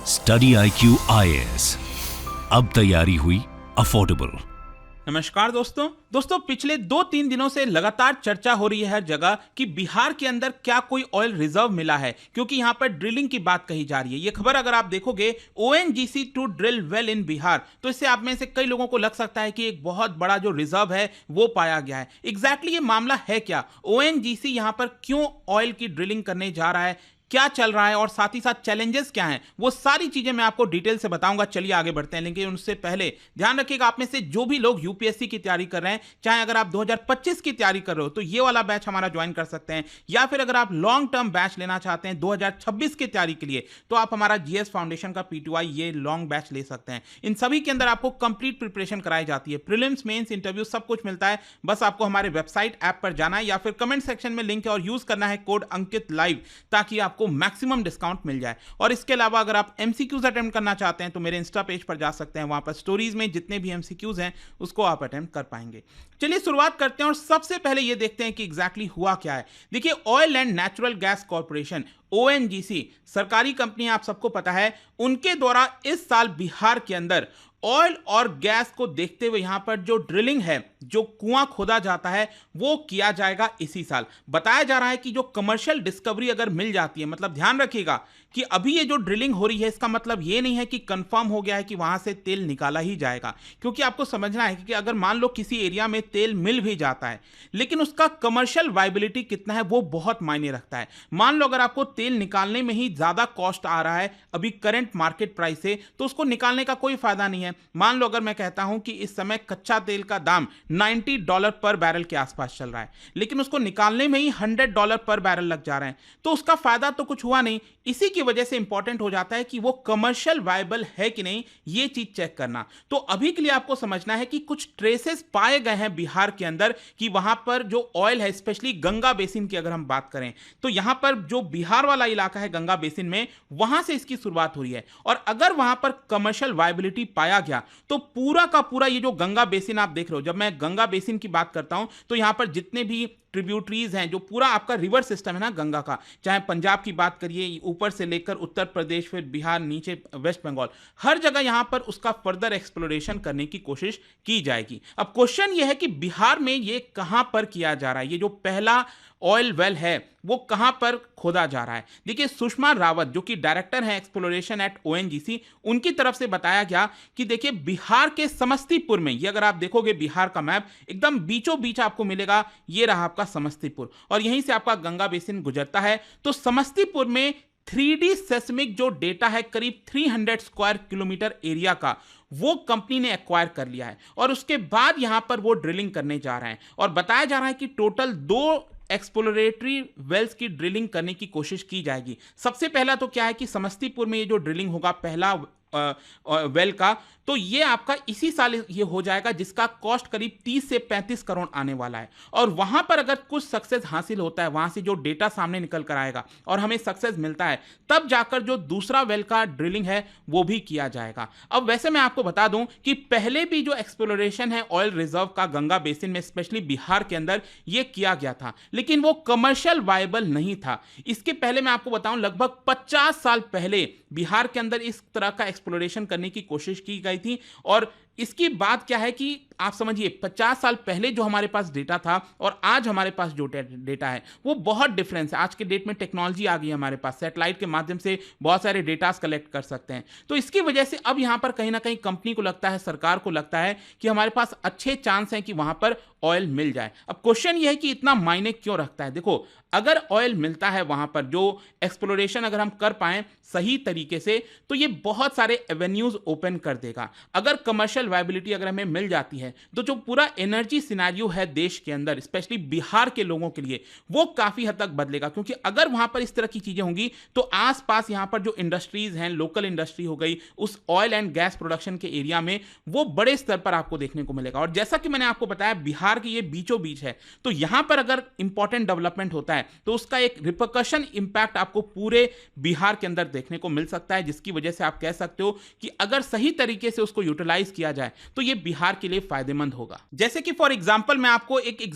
Study IQ IAS, अब तैयारी हुई अफोर्डेबल। नमस्कार दोस्तों पिछले 2-3 दिनों से लगातार चर्चा हो रही है हर जगह कि बिहार के अंदर क्या कोई ऑयल रिजर्व मिला है, क्योंकि यहां पर ड्रिलिंग की बात कही जा रही है। ये खबर अगर आप देखोगे ONGC to drill well in Bihar, तो इससे आप में से कई लोगों को लग सकता है कि एक बहुत बड़ा जो रिजर्व है वो पाया गया है। एग्जैक्टली ये मामला है क्या, ONGC यहां पर क्यों ऑयल की ड्रिलिंग करने जा रहा है, क्या चल रहा है और साथ ही साथ चैलेंजेस क्या हैं, वो सारी चीजें मैं आपको डिटेल से बताऊंगा। चलिए आगे बढ़ते हैं, लेकिन उससे पहले ध्यान रखिएगा, आप में से जो भी लोग यूपीएससी की तैयारी कर रहे हैं, चाहे अगर आप 2025 की तैयारी कर रहे हो तो ये वाला बैच हमारा ज्वाइन कर सकते हैं, या फिर अगर आप लॉन्ग टर्म बैच लेना चाहते हैं 2026 की तैयारी के लिए, तो आप हमारा GS फाउंडेशन का PTY ये लॉन्ग बैच ले सकते हैं। इन सभी के अंदर आपको कंप्लीट प्रिपरेशन कराई जाती है, प्रीलिम्स, मेंस, इंटरव्यू सब कुछ मिलता है। बस आपको हमारे वेबसाइट ऐप पर जाना है या फिर कमेंट सेक्शन में लिंक है और यूज करना है कोड अंकित लाइव, ताकि आपको मैक्सिमम डिस्काउंट मिल जाए। और इसके अलावा अगर आप MCQs अटेम्प्ट करना चाहते हैं तो मेरे इंस्टा पेज पर जा सकते हैं, वहां पर स्टोरीज में जितने भी MCQs हैं उसको आप अटेम्प्ट कर पाएंगे। चलिए शुरुआत करते हैं और सबसे पहले ये देखते हैं कि एग्जैक्टली हुआ क्या है। देखिए, oil and natural gas corporation ONGC सरकारी कंपनी, आप सबको पता है, उनके द्वारा इस साल बिहार के अंदर ऑयल और गैस को देखते हुए यहां पर जो ड्रिलिंग है, जो कुआं खोदा जाता है, वो किया जाएगा इसी साल। बताया जा रहा है कि जो कमर्शियल डिस्कवरी अगर मिल जाती है, मतलब ध्यान रखिएगा कि अभी ये जो ड्रिलिंग हो रही है इसका मतलब ये नहीं है कि कंफर्म हो गया है कि वहां से तेल निकाला ही जाएगा, क्योंकि आपको समझना है कि अगर मान लो किसी एरिया में तेल मिल भी जाता है, लेकिन उसका कमर्शियल वायबिलिटी कितना है वो बहुत मायने रखता है। मान लो अगर आपको तेल निकालने में ही ज्यादा कॉस्ट आ रहा है अभी करंट मार्केट प्राइस से, तो उसको निकालने का कोई फायदा नहीं है। मान लो अगर मैं कहता हूं कि इस समय कच्चा तेल का दाम $90 पर बैरल के आसपास चल रहा है, लेकिन उसको निकालने में ही $100 पर बैरल लग जा रहे हैं, तो उसका फायदा तो कुछ हुआ नहीं। इसी की वजह से इंपॉर्टेंट हो जाता है कि वो कमर्शियल वायबल है कि नहीं, ये चीज चेक करना। तो अभी के लिए आपको समझना है कि कुछ ट्रेसेस पाए गए हैं बिहार के अंदर कि वहां पर जो ऑयल है, स्पेशली गंगा बेसिन की अगर हम बात करें, तो यहां पर जो बिहार वाला इलाका है गंगा बेसिन में, वहां से इसकी शुरुआत हुई है। और अगर वहां पर कमर्शियल वायबिलिटी पाया गया तो पूरा का पूरा ये जो गंगा बेसिन आप देख रहे हो, जब मैं गंगा बेसिन की बात करता हूं तो यहां पर जितने भी ट्रिब्यूटरीज हैं, जो पूरा आपका रिवर सिस्टम है ना गंगा का, चाहे पंजाब की बात करिए, ऊपर से लेकर उत्तर प्रदेश, फिर बिहार, नीचे वेस्ट बंगाल, हर जगह यहां पर उसका फर्दर एक्सप्लोरेशन करने की कोशिश की जाएगी। अब क्वेश्चन यह है कि बिहार में ये कहां पर किया जा रहा है, ये जो पहला ऑयल वेल है वो कहां पर खोदा जा रहा है। देखिए, सुषमा रावत जो कि डायरेक्टर हैं एक्सप्लोरेशन एट ONGC, उनकी तरफ से बताया गया कि देखिए बिहार के समस्तीपुर में, ये अगर आप देखोगे बिहार का मैप एकदम बीचों बीच आपको मिलेगा, ये रहा आपका समस्तीपुर और यहीं से आपका गंगा बेसिन गुजरता है। तो समस्तीपुर में 3D सेस्मिक जो डेटा है करीब 300 स्क्वायर किलोमीटर एरिया का, वो कंपनी ने एक्वायर कर लिया है और उसके बाद यहां पर वो ड्रिलिंग करने जा रहे हैं। और बताया जा रहा है कि टोटल 2 एक्सप्लोरेटरी वेल्स की ड्रिलिंग करने की कोशिश की जाएगी। सबसे पहला तो क्या है कि समस्तीपुर में ये जो ड्रिलिंग होगा पहला वेल का, तो ये आपका इसी साल ये हो जाएगा, जिसका कॉस्ट करीब 30 से 35 करोड़ आने वाला है। और वहां पर अगर कुछ सक्सेस हासिल होता है, वहां से जो डेटा सामने निकल कर आएगा और हमें सक्सेस मिलता है, तब जाकर जो दूसरा वेल का ड्रिलिंग है वो भी किया जाएगा। अब वैसे मैं आपको बता दूं कि पहले भी जो एक्सप्लोरेशन है ऑयल रिजर्व का गंगा बेसिन में, स्पेशली बिहार के अंदर, ये किया गया था, लेकिन वो कमर्शियल वायबल नहीं था। इसके पहले मैं आपको बताऊं, लगभग 50 साल पहले बिहार के अंदर इस तरह का एक्सप्लोरेशन करने की कोशिश की गई थी। और इसकी बात क्या है कि आप समझिए 50 साल पहले जो हमारे पास डेटा था और आज हमारे पास जो डेटा है वो बहुत डिफरेंस है। आज के डेट में टेक्नोलॉजी आ गई है हमारे पास, सैटेलाइट के माध्यम से बहुत सारे डेटास कलेक्ट कर सकते हैं। तो इसकी वजह से अब यहां पर कहीं ना कहीं कंपनी को लगता है, सरकार को लगता है कि हमारे पास अच्छे चांस हैं कि वहां पर ऑयल मिल जाए। अब क्वेश्चन यह है कि इतना मायने क्यों रखता है। देखो, अगर ऑयल मिलता है वहां पर, जो एक्सप्लोरेशन अगर हम कर पाए सही तरीके से, तो ये बहुत सारे एवेन्यूज ओपन कर देगा। अगर कमर्शियल वायबिलिटी अगर हमें मिल जाती है तो जो पूरा एनर्जी सिनेरियो है देश के अंदर, स्पेशली बिहार के लोगों के लिए, वो काफी हद तक बदलेगा। क्योंकि अगर वहां पर इस तरह की चीजें होंगी तो आसपास यहां पर जो इंडस्ट्रीज हैं, लोकल इंडस्ट्री हो गई, उस ऑयल एंड गैस प्रोडक्शन के एरिया में वो बड़े स्तर पर आपको देखने को मिलेगा। और जैसा कि मैंने आपको बताया, बिहार की ये बीचों बीच है, तो यहां पर अगर इंपॉर्टेंट डेवलपमेंट होता है तो उसका एक रिपरकशन इंपैक्ट आपको पूरे बिहार के अंदर देखने को मिल सकता है, जिसकी वजह से आप कह सकते हो कि अगर सही तरीके से उसको यूटिलाइज किया जाए तो ये बिहार के लिए फायदेमंद होगा। जैसे कि फॉर एग्जांपल मैं आपको एक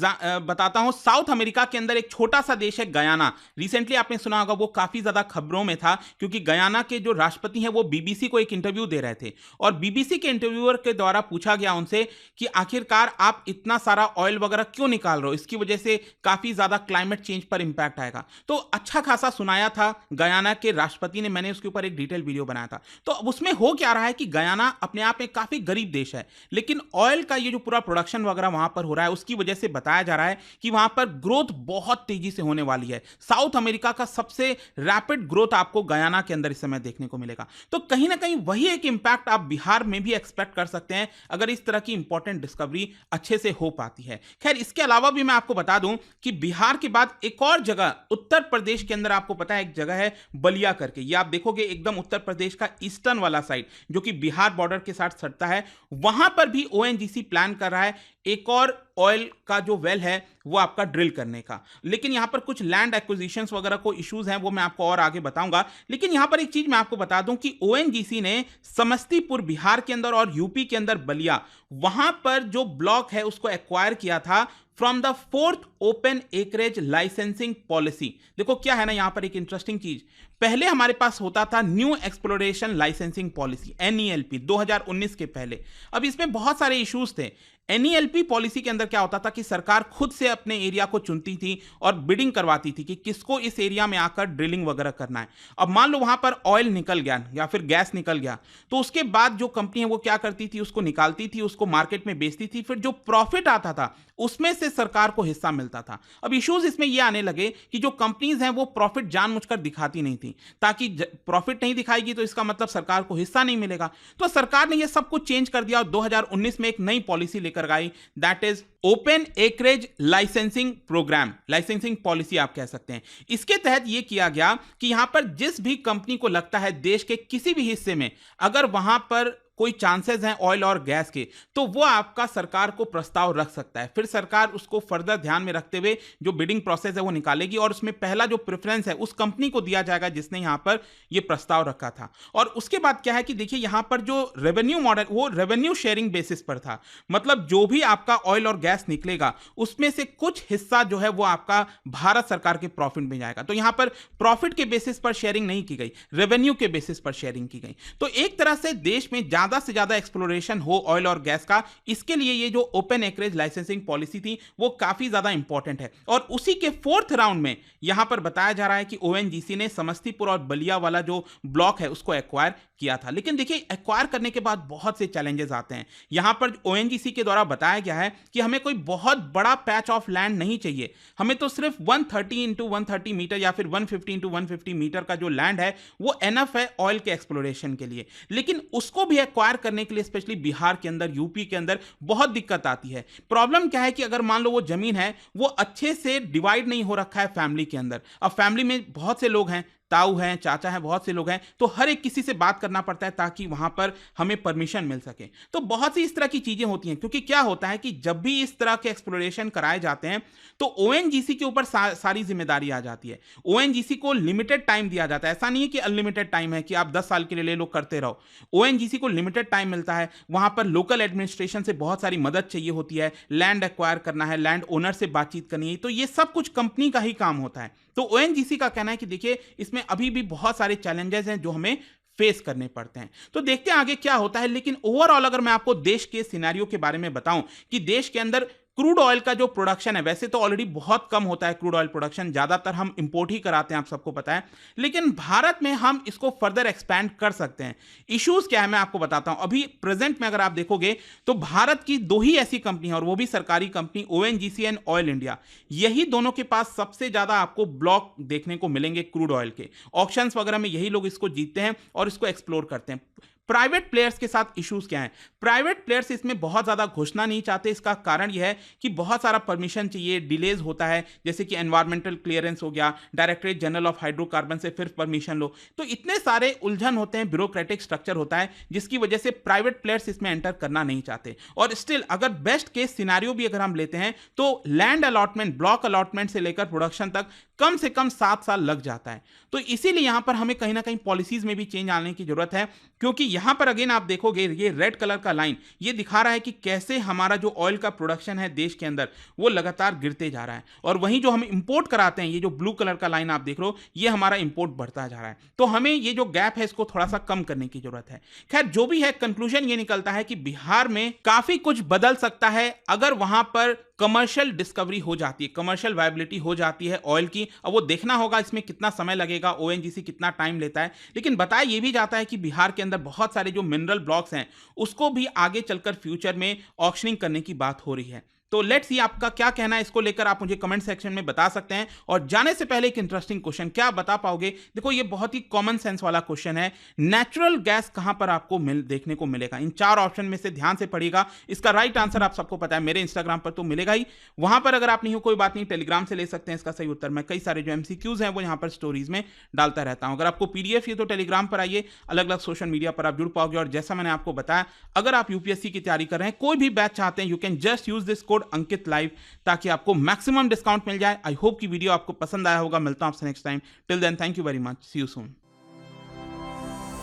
बताता हूं, साउथ अमेरिका के अंदर एक छोटा सा देश है गयाना। रिसेंटली आपने सुना होगा, वो काफी ज्यादा खबरों में था क्योंकि गयाना के जो राष्ट्रपति हैं वो बीबीसी को एक इंटरव्यू दे रहे थे और बीबीसी के इंटरव्यूअर के द्वारा पूछा गया उनसे कि आखिरकार आप इतना सारा ऑयल वगैरह क्यों निकाल रहे हो, इसकी वजह से काफी ज्यादा क्लाइमेट चेंज पर इंपैक्ट आएगा। तो अच्छा खासा सुनाया था गयाना के राष्ट्रपति ने, मैंने उसके ऊपर एक डिटेल वीडियो बनाया था। तो अब उसमें हो क्या रहा है कि गयाना अपने आप में काफी गरीब देश है, लेकिन ऑयल का ये जो पूरा प्रोडक्शन वगैरह वहां पर हो रहा है उसकी वजह से बताया जा रहा है कि वहां पर ग्रोथ बहुत तेजी से होने वाली है। साउथ अमेरिका का सबसे रैपिड ग्रोथ आपको गयाना के अंदर इस समय देखने को मिलेगा। तो कहीं ना कहीं वही एक इंपैक्ट आप बिहार में भी एक्सपेक्ट कर सकते हैं अगर इस तरह की इंपॉर्टेंट डिस्कवरी अच्छे से हो पाती है। खैर, इसके अलावा भी मैं आपको बता दूं कि बिहार के बाद एक और जगह उत्तर प्रदेश के अंदर आपको पता है एक जगह है बलिया करके, ये आप देखोगे एकदम उत्तर प्रदेश का ईस्टर्न वाला साइड जो कि बिहार बॉर्डर के साथ सटता है, वहां पर भी ओएनजीसी प्लान कर रहा है एक और ऑयल का जो वेल है वो आपका ड्रिल करने का। लेकिन यहां पर कुछ लैंड एक्विजिशंस वगैरह को इश्यूज हैं, वो मैं आपको और आगे बताऊंगा। लेकिन यहां पर एक चीज मैं आपको बता दूं कि ओएनजीसी ने समस्तीपुर बिहार के अंदर और यूपी के अंदर बलिया, वहां पर जो ब्लॉक है उसको एक्वायर किया था from the 4th open acreage licensing policy. देखो क्या है ना, यहां पर एक इंटरेस्टिंग चीज, पहले हमारे पास होता था new exploration licensing policy NELP 2019 के पहले। अब इसमें बहुत सारे इश्यूज थे। NELP पॉलिसी के अंदर क्या होता था कि सरकार खुद से अपने एरिया को चुनती थी और बिडिंग करवाती थी कि किसको इस एरिया में आकर ड्रिलिंग वगैरह करना है। अब मान लो वहां पर ऑयल निकल गया या फिर गैस निकल गया, तो उसके बाद जो कंपनी है वो क्या करती थी, उसको निकालती थी, उसको मार्केट में बेचती थी, फिर जो प्रॉफिट आता था उसमें से सरकार को हिस्सा मिलता था। अब इश्यूज इसमें ये आने लगे कि जो कंपनीज हैं वो प्रॉफिट जानबूझकर दिखाती नहीं थी, ताकि प्रॉफिट नहीं दिखाएगी तो इसका मतलब सरकार को हिस्सा नहीं मिलेगा। तो सरकार ने ये सब कुछ चेंज कर दिया और 2019 में एक नई पॉलिसी लेकर आई, that is open acreage licensing program, licensing policy आप कह सकते हैं। इसके तहत यह किया गया कि यहां पर जिस भी कंपनी को लगता है देश के किसी भी हिस्से में अगर वहां पर कोई चांसेस हैं ऑयल और गैस के, तो वो आपका सरकार को प्रस्ताव रख सकता है। फिर सरकार उसको फर्दर ध्यान में रखते हुए जो बिडिंग प्रोसेस है वो निकालेगी और उसमें पहला जो प्रेफरेंस है उस कंपनी को दिया जाएगा जिसने यहां पर ये प्रस्ताव रखा था। और उसके बाद क्या है कि देखिए यहां पर जो रेवेन्यू मॉडल वो रेवेन्यू शेयरिंग बेसिस पर था, मतलब जो भी आपका ऑयल और गैस निकलेगा उसमें से कुछ हिस्सा जो है वो आपका भारत सरकार के प्रॉफिट में जाएगा। तो यहां पर प्रॉफिट के बेसिस पर शेयरिंग नहीं की गई, रेवेन्यू के बेसिस पर शेयरिंग की गई। तो एक तरह से देश में ज्यादा से ज्यादा एक्सप्लोरेशन हो ऑयल और गैस का, इसके लिए ये जो ओपन एकरेज लाइसेंसिंग पॉलिसी थी वो काफी ज्यादा इंपॉर्टेंट है। और उसी के 4th राउंड में यहां पर बताया जा रहा है कि ओएनजीसी ने समस्तीपुर और बलिया वाला जो ब्लॉक है उसको एक्वायर किया था। लेकिन देखिए एक्वायर करने के बाद बहुत से चैलेंजेस आते हैं। यहां पर ओएनजीसी के द्वारा बताया गया है कि हमें कोई बहुत बड़ा पैच ऑफ लैंड नहीं चाहिए, हमें तो सिर्फ 130 × 130 मीटर या फिर 150 × 150 मीटर का जो लैंड है वो एनफ है ऑयल के एक्सप्लोरेशन के लिए। लेकिन उसको भी एक्वायर करने के लिए स्पेशली बिहार के अंदर, यूपी के अंदर बहुत दिक्कत आती है। प्रॉब्लम क्या है कि अगर मान लो वो जमीन है वो अच्छे से डिवाइड नहीं हो रखा है फैमिली के अंदर। अब फैमिली में बहुत से लोग हैं, ताऊ हैं, चाचा हैं, बहुत से लोग हैं, तो हर एक किसी से बात करना पड़ता है ताकि वहां पर हमें परमिशन मिल सके। तो बहुत सी इस तरह की चीजें होती हैं, क्योंकि क्या होता है कि जब भी इस तरह के एक्सप्लोरेशन कराए जाते हैं तो ओएनजीसी के ऊपर सारी जिम्मेदारी आ जाती है। ओएनजीसी को लिमिटेड टाइम दिया जाता है, ऐसा नहीं है कि अनलिमिटेड टाइम है कि आप 10 साल के लिए ले लो करते रहो। ओएनजीसी को लिमिटेड टाइम मिलता है, वहां पर लोकल एडमिनिस्ट्रेशन से बहुत सारी मदद चाहिए होती है, लैंड एक्वायर करना है, लैंड ओनर से बातचीत करनी है, तो ये सब कुछ कंपनी का ही काम होता है। तो ओएनजीसी का कहना है कि देखिए इसमें अभी भी बहुत सारे चैलेंजेस हैं जो हमें फेस करने पड़ते हैं। तो देखते हैं आगे क्या होता है। लेकिन ओवरऑल अगर मैं आपको देश के सिनेरियो के बारे में बताऊं कि देश के अंदर क्रूड ऑयल का जो प्रोडक्शन है, वैसे तो ऑलरेडी बहुत कम होता है क्रूड ऑयल प्रोडक्शन, ज्यादातर हम इंपोर्ट ही कराते हैं, आप सबको पता है, लेकिन भारत में हम इसको फर्दर एक्सपैंड कर सकते हैं। इश्यूज क्या है मैं आपको बताता हूं। अभी प्रेजेंट में अगर आप देखोगे तो भारत की 2 ही ऐसी कंपनी है और वो भी सरकारी company, ONGC and oil India, यही दोनों के पास सबसे ज्यादा आपको ब्लॉक देखने को मिलेंगे क्रूड ऑयल के। ऑक्शंस वगैरह में यही लोग इसको जीतते हैं और इसको एक्सप्लोर करते हैं। प्राइवेट प्लेयर्स के साथ इश्यूज क्या हैं? प्राइवेट प्लेयर्स इसमें बहुत ज्यादा घुसना नहीं चाहते। इसका कारण यह है कि बहुत सारा परमिशन चाहिए, डिलेज होता है, जैसे कि एनवायरमेंटल क्लियरेंस हो गया, डायरेक्टरेट जनरल ऑफ हाइड्रोकार्बन से फिर परमिशन लो, तो इतने सारे उलझन होते हैं, ब्यूरोक्रेटिक स्ट्रक्चर होता है, जिसकी वजह से प्राइवेट प्लेयर्स इसमें एंटर करना नहीं चाहते। और स्टिल अगर बेस्ट केस सिनारियो भी अगर हम लेते हैं तो लैंड अलॉटमेंट, ब्लॉक अलॉटमेंट से लेकर प्रोडक्शन तक कम से कम 7 साल लग जाता है। तो इसीलिए यहाँ पर हमें कहीं ना कहीं पॉलिसीज में भी चेंज आने की जरूरत है, क्योंकि यहाँ पर अगेन आप देखोगे ये रेड कलर का लाइन ये दिखा रहा है कि कैसे हमारा जो ऑयल का प्रोडक्शन है देश के अंदर वो लगातार गिरते जा रहा है, और वहीं जो हम इंपोर्ट कराते हैं, ये जो ब्लू कलर का लाइन आप देख रहे हो, ये हमारा इंपोर्ट बढ़ता जा रहा है। तो हमें ये जो गैप है इसको थोड़ा सा कम करने की जरूरत है। खैर जो भी है, कंक्लूजन ये निकलता है कि बिहार में काफी कुछ बदल सकता है अगर वहां पर कमर्शियल डिस्कवरी हो जाती है, कमर्शियल वायबिलिटी हो जाती है ऑयल की। अब वो देखना होगा इसमें कितना समय लगेगा, ओएनजीसी कितना टाइम लेता है, लेकिन बताया ये भी जाता है कि बिहार के अंदर बहुत सारे जो मिनरल ब्लॉक्स हैं उसको भी आगे चलकर फ्यूचर में ऑक्शनिंग करने की बात हो रही है। तो लेट्स सी आपका क्या कहना है इसको लेकर, आप मुझे कमेंट सेक्शन में बता सकते हैं। और जाने से पहले एक इंटरेस्टिंग क्वेश्चन, क्या आप बता पाओगे? देखो ये बहुत ही कॉमन सेंस वाला क्वेश्चन है, नेचुरल गैस कहां पर आपको देखने को मिलेगा? इन 4 ऑप्शन में से ध्यान से पढ़िएगा। इसका राइट आंसर आप सबको पता है, मेरे इंस्टाग्राम पर तो मिलेगा ही, वहां पर अगर आप नहीं हो कोई बात नहीं, टेलीग्राम से ले सकते हैं इसका सही उत्तर। मैं कई सारे जो एमसीक्यूज हैं वो यहाँ पर स्टोरीज में डालता रहता हूं। अगर आपको पीडीएफ ये तो टेलीग्राम पर आइए, अलग अलग सोशल मीडिया पर आप जुड़ पाओगे। और जैसा मैंने आपको बताया, अगर आप यूपीएससी की तैयारी कर रहे हैं, कोई भी बैच चाहते हैं, you can just use this code Ankit live, ताकि आपको मैक्सिमम डिस्काउंट मिल जाए। आई होप कि वीडियो आपको पसंद आया होगा। मिलता हूं आपसे next time. Till then thank you very much, see you soon.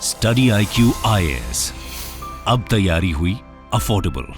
Study IQ IAS, अब तैयारी हुई अफोर्डेबल।